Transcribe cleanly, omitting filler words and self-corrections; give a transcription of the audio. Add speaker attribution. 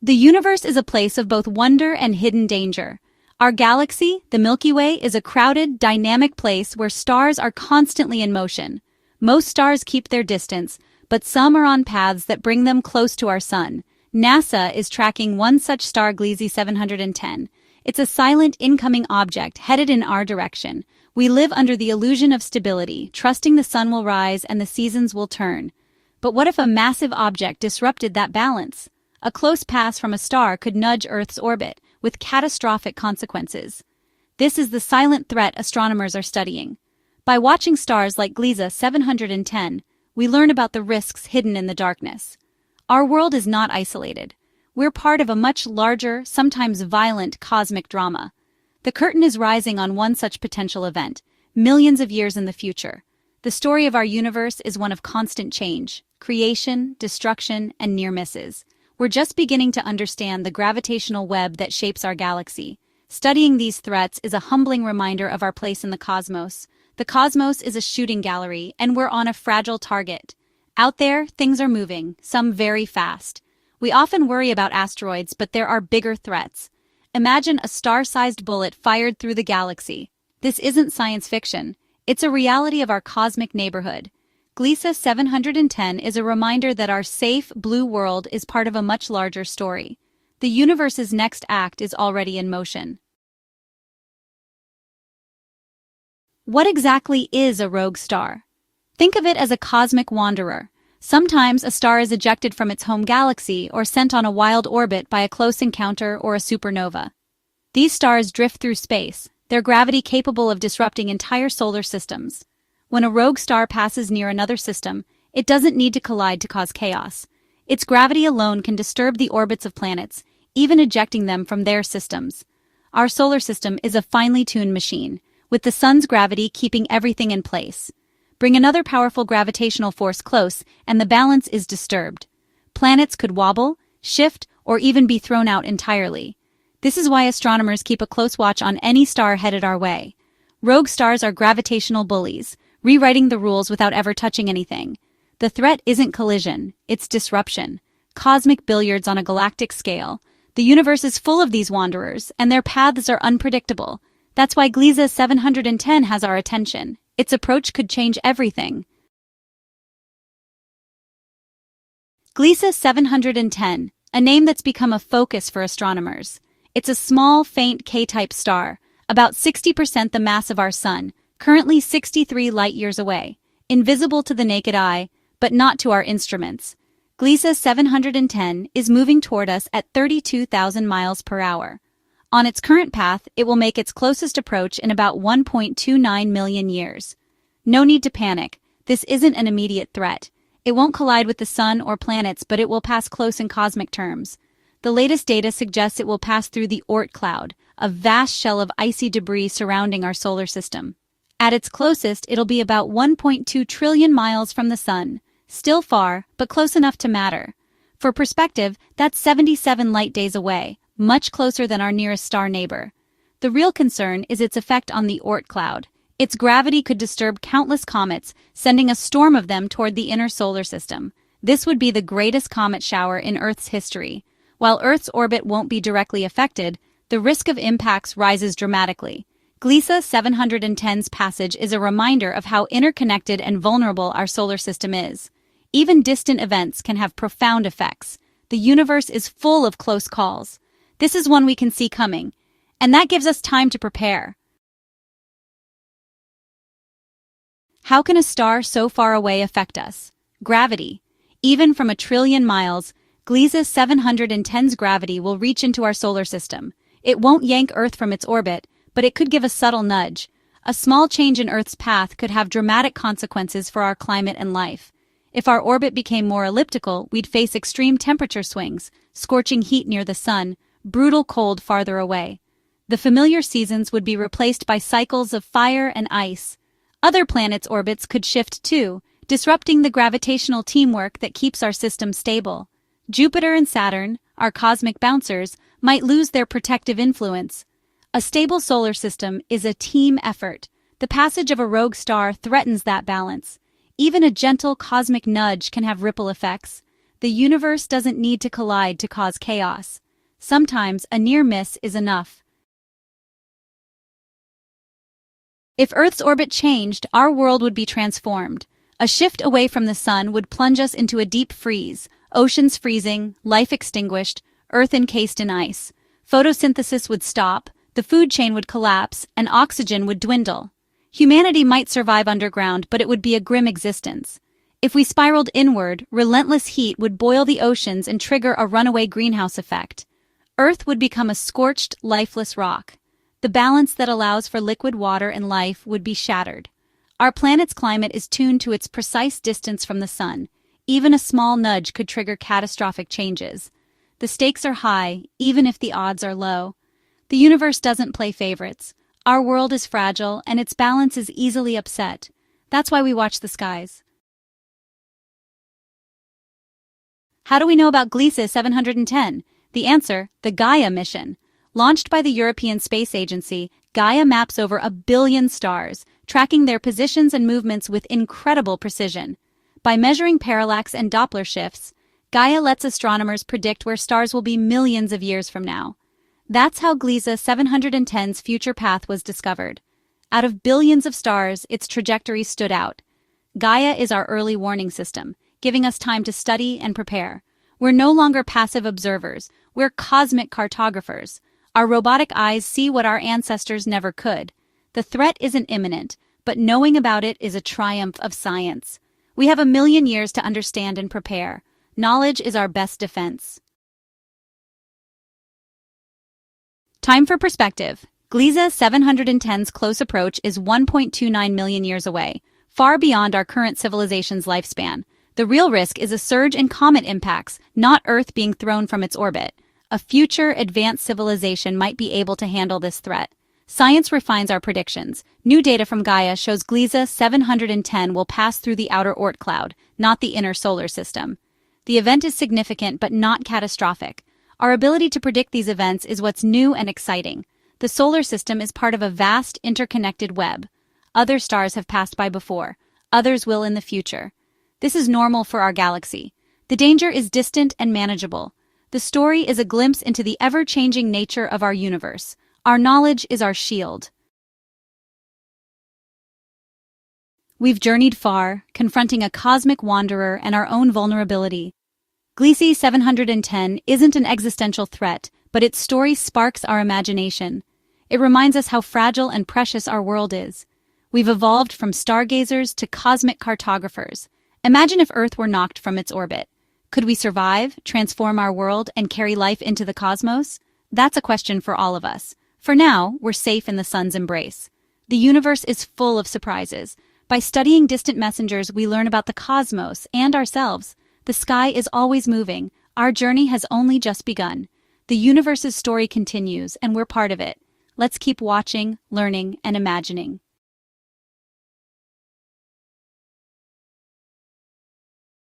Speaker 1: The universe is a place of both wonder and hidden danger. Our galaxy, the Milky Way, is a crowded, dynamic place where stars are constantly in motion. Most stars keep their distance, but some are on paths that bring them close to our sun. NASA is tracking one such star, Gliese 710. It's a silent, incoming object headed in our direction. We live under the illusion of stability, trusting the sun will rise and the seasons will turn. But what if a massive object disrupted that balance? A close pass from a star could nudge Earth's orbit, with catastrophic consequences. This is the silent threat astronomers are studying. By watching stars like Gliese 710, we learn about the risks hidden in the darkness. Our world is not isolated. We're part of a much larger, sometimes violent, cosmic drama. The curtain is rising on one such potential event, millions of years in the future. The story of our universe is one of constant change, creation, destruction, and near misses. We're just beginning to understand the gravitational web that shapes our galaxy. Studying these threats is a humbling reminder of our place in the cosmos. The cosmos is a shooting gallery, and we're on a fragile target. Out there, things are moving, some very fast. We often worry about asteroids, but there are bigger threats. Imagine a star-sized bullet fired through the galaxy. This isn't science fiction. It's a reality of our cosmic neighborhood. Gliese 710 is a reminder that our safe, blue world is part of a much larger story. The universe's next act is already in motion. What exactly is a rogue star? Think of it as a cosmic wanderer. Sometimes a star is ejected from its home galaxy or sent on a wild orbit by a close encounter or a supernova. These stars drift through space, their gravity capable of disrupting entire solar systems. When a rogue star passes near another system, it doesn't need to collide to cause chaos. Its gravity alone can disturb the orbits of planets, even ejecting them from their systems. Our solar system is a finely tuned machine, with the sun's gravity keeping everything in place. Bring another powerful gravitational force close, and the balance is disturbed. Planets could wobble, shift, or even be thrown out entirely. This is why astronomers keep a close watch on any star headed our way. Rogue stars are gravitational bullies, rewriting the rules without ever touching anything. The threat isn't collision, it's disruption. Cosmic billiards on a galactic scale. The universe is full of these wanderers, and their paths are unpredictable. That's why Gliese 710 has our attention. Its approach could change everything. Gliese 710, a name that's become a focus for astronomers. It's a small, faint K-type star, about 60% the mass of our sun, currently 63 light-years away, invisible to the naked eye, but not to our instruments. Gliese 710 is moving toward us at 32,000 miles per hour. On its current path, it will make its closest approach in about 1.29 million years. No need to panic. This isn't an immediate threat. It won't collide with the sun or planets, but it will pass close in cosmic terms. The latest data suggests it will pass through the Oort cloud, a vast shell of icy debris surrounding our solar system. At its closest, it'll be about 1.2 trillion miles from the sun. Still far, but close enough to matter. For perspective, that's 77 light days away, much closer than our nearest star neighbor. The real concern is its effect on the Oort cloud. Its gravity could disturb countless comets, sending a storm of them toward the inner solar system. This would be the greatest comet shower in Earth's history. While Earth's orbit won't be directly affected, the risk of impacts rises dramatically. Gliese 710's passage is a reminder of how interconnected and vulnerable our solar system is. Even distant events can have profound effects. The universe is full of close calls. This is one we can see coming, and that gives us time to prepare. How can a star so far away affect us? Gravity. Even from 1 trillion miles, Gliese 710's gravity will reach into our solar system. It won't yank Earth from its orbit, but it could give a subtle nudge. A small change in Earth's path could have dramatic consequences for our climate and life. If our orbit became more elliptical, we'd face extreme temperature swings, scorching heat near the sun, brutal cold farther away. The familiar seasons would be replaced by cycles of fire and ice. Other planets' orbits could shift too, disrupting the gravitational teamwork that keeps our system stable. Jupiter and Saturn, our cosmic bouncers, might lose their protective influence. A stable solar system is a team effort. The passage of a rogue star threatens that balance. Even a gentle cosmic nudge can have ripple effects. The universe doesn't need to collide to cause chaos. Sometimes a near miss is enough. If Earth's orbit changed, our world would be transformed. A shift away from the sun would plunge us into a deep freeze, oceans freezing, life extinguished, Earth encased in ice. Photosynthesis would stop, the food chain would collapse, and oxygen would dwindle. Humanity might survive underground, but it would be a grim existence. If we spiraled inward, relentless heat would boil the oceans and trigger a runaway greenhouse effect. Earth would become a scorched, lifeless rock. The balance that allows for liquid water and life would be shattered. Our planet's climate is tuned to its precise distance from the sun. Even a small nudge could trigger catastrophic changes. The stakes are high, even if the odds are low. The universe doesn't play favorites. Our world is fragile, and its balance is easily upset. That's why we watch the skies. How do we know about Gliese 710? The answer, the Gaia mission. Launched by the European Space Agency, Gaia maps over 1 billion stars, tracking their positions and movements with incredible precision. By measuring parallax and Doppler shifts, Gaia lets astronomers predict where stars will be millions of years from now. That's how Gliese 710's future path was discovered. Out of billions of stars, its trajectory stood out. Gaia is our early warning system, giving us time to study and prepare. We're no longer passive observers, we're cosmic cartographers. Our robotic eyes see what our ancestors never could. The threat isn't imminent, but knowing about it is a triumph of science. We have 1 million years to understand and prepare. Knowledge is our best defense. Time for perspective. Gliese 710's close approach is 1.29 million years away, far beyond our current civilization's lifespan. The real risk is a surge in comet impacts, not Earth being thrown from its orbit. A future advanced civilization might be able to handle this threat. Science refines our predictions. New data from Gaia shows Gliese 710 will pass through the outer Oort cloud, not the inner solar system. The event is significant but not catastrophic. Our ability to predict these events is what's new and exciting. The solar system is part of a vast, interconnected web. Other stars have passed by before. Others will in the future. This is normal for our galaxy. The danger is distant and manageable. The story is a glimpse into the ever-changing nature of our universe. Our knowledge is our shield. We've journeyed far, confronting a cosmic wanderer and our own vulnerability. Gliese 710 isn't an existential threat, but its story sparks our imagination. It reminds us how fragile and precious our world is. We've evolved from stargazers to cosmic cartographers. Imagine if Earth were knocked from its orbit. Could we survive, transform our world, and carry life into the cosmos? That's a question for all of us. For now, we're safe in the sun's embrace. The universe is full of surprises. By studying distant messengers, we learn about the cosmos and ourselves. The sky is always moving. Our journey has only just begun. The universe's story continues, and we're part of it. Let's keep watching, learning, and imagining.